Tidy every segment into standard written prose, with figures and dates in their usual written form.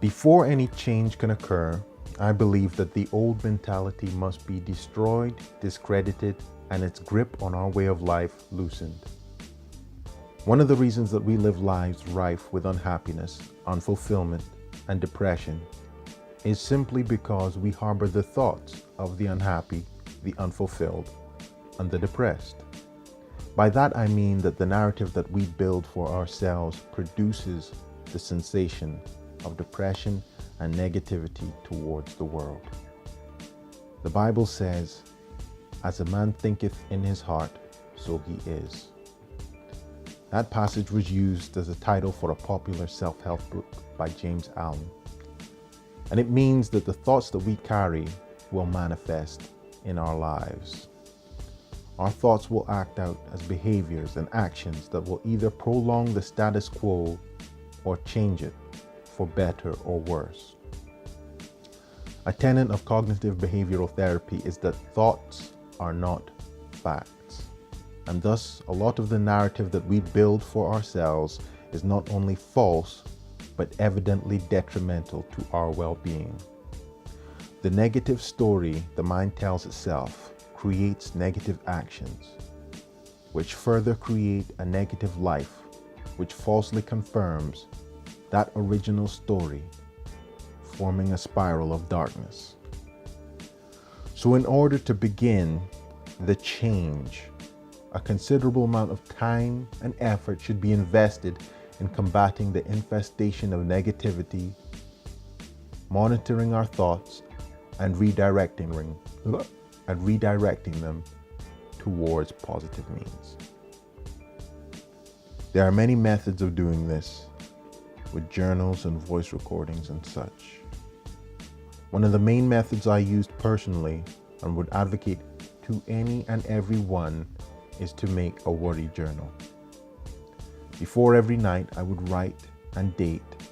Before any change can occur, I believe that the old mentality must be destroyed, discredited, and its grip on our way of life loosened. One of the reasons that we live lives rife with unhappiness, unfulfillment, and depression is simply because we harbor the thoughts of the unhappy, the unfulfilled, and the depressed. By that I mean that the narrative that we build for ourselves produces the sensation of depression and negativity towards the world. The Bible says, "As a man thinketh in his heart, so he is." That passage was used as a title for a popular self-help book by James Allen. And it means that the thoughts that we carry will manifest in our lives. Our thoughts will act out as behaviors and actions that will either prolong the status quo or change it for better or worse. A tenet of cognitive behavioral therapy is that thoughts are not facts. And thus, a lot of the narrative that we build for ourselves is not only false, but evidently detrimental to our well-being. The negative story the mind tells itself creates negative actions, which further create a negative life, which falsely confirms that original story, forming a spiral of darkness. So in order to begin the change, a considerable amount of time and effort should be invested in combating the infestation of negativity, monitoring our thoughts, and redirecting them towards positive means. There are many methods of doing this, with journals and voice recordings and such. One of the main methods I used personally and would advocate to any and everyone is to make a worry journal. Before every night, I would write and date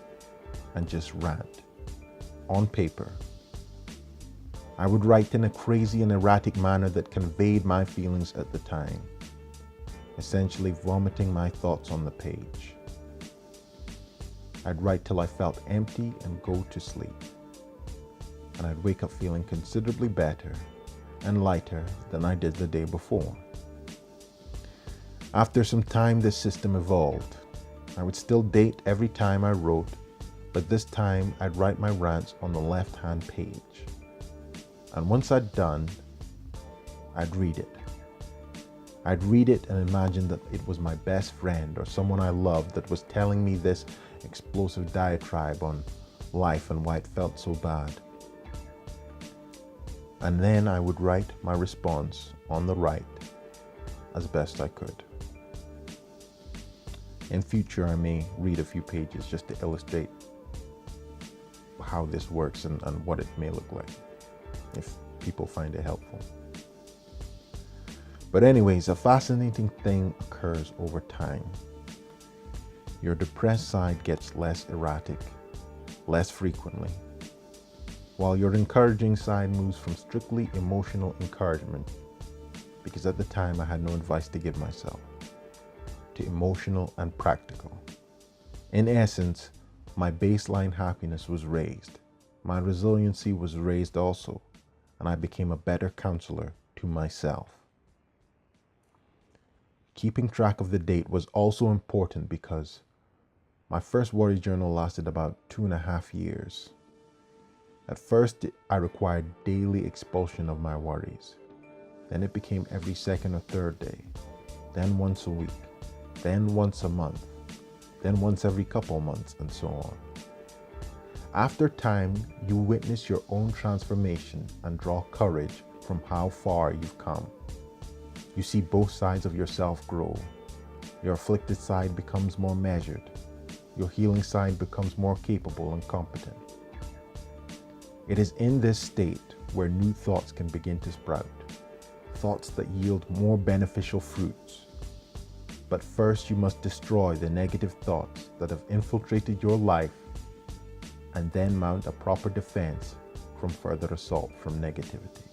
and just rant on paper. I would write in a crazy and erratic manner that conveyed my feelings at the time, essentially vomiting my thoughts on the page. I'd write till I felt empty and go to sleep. And I'd wake up feeling considerably better and lighter than I did the day before. After some time, this system evolved. I would still date every time I wrote, but this time I'd write my rants on the left-hand page. And once I'd done, I'd read it. I'd read it and imagine that it was my best friend or someone I loved that was telling me this explosive diatribe on life and why it felt so bad. And then I would write my response on the right as best I could. In future, I may read a few pages just to illustrate how this works and what it may look like, if people find it helpful. But anyways, a fascinating thing occurs over time. Your depressed side gets less erratic, less frequently, while your encouraging side moves from strictly emotional encouragement, because at the time I had no advice to give myself, to emotional and practical. In essence, my baseline happiness was raised. My resiliency was raised also, and I became a better counselor to myself. Keeping track of the date was also important because my first worry journal lasted about 2.5 years. At first, I required daily expulsion of my worries. Then it became every second or third day, then once a week, then once a month, then once every couple months, and so on. After time, you witness your own transformation and draw courage from how far you've come. You see both sides of yourself grow. Your afflicted side becomes more measured. Your healing side becomes more capable and competent. It is in this state where new thoughts can begin to sprout, thoughts that yield more beneficial fruits. But first, you must destroy the negative thoughts that have infiltrated your life and then mount a proper defense from further assault from negativity.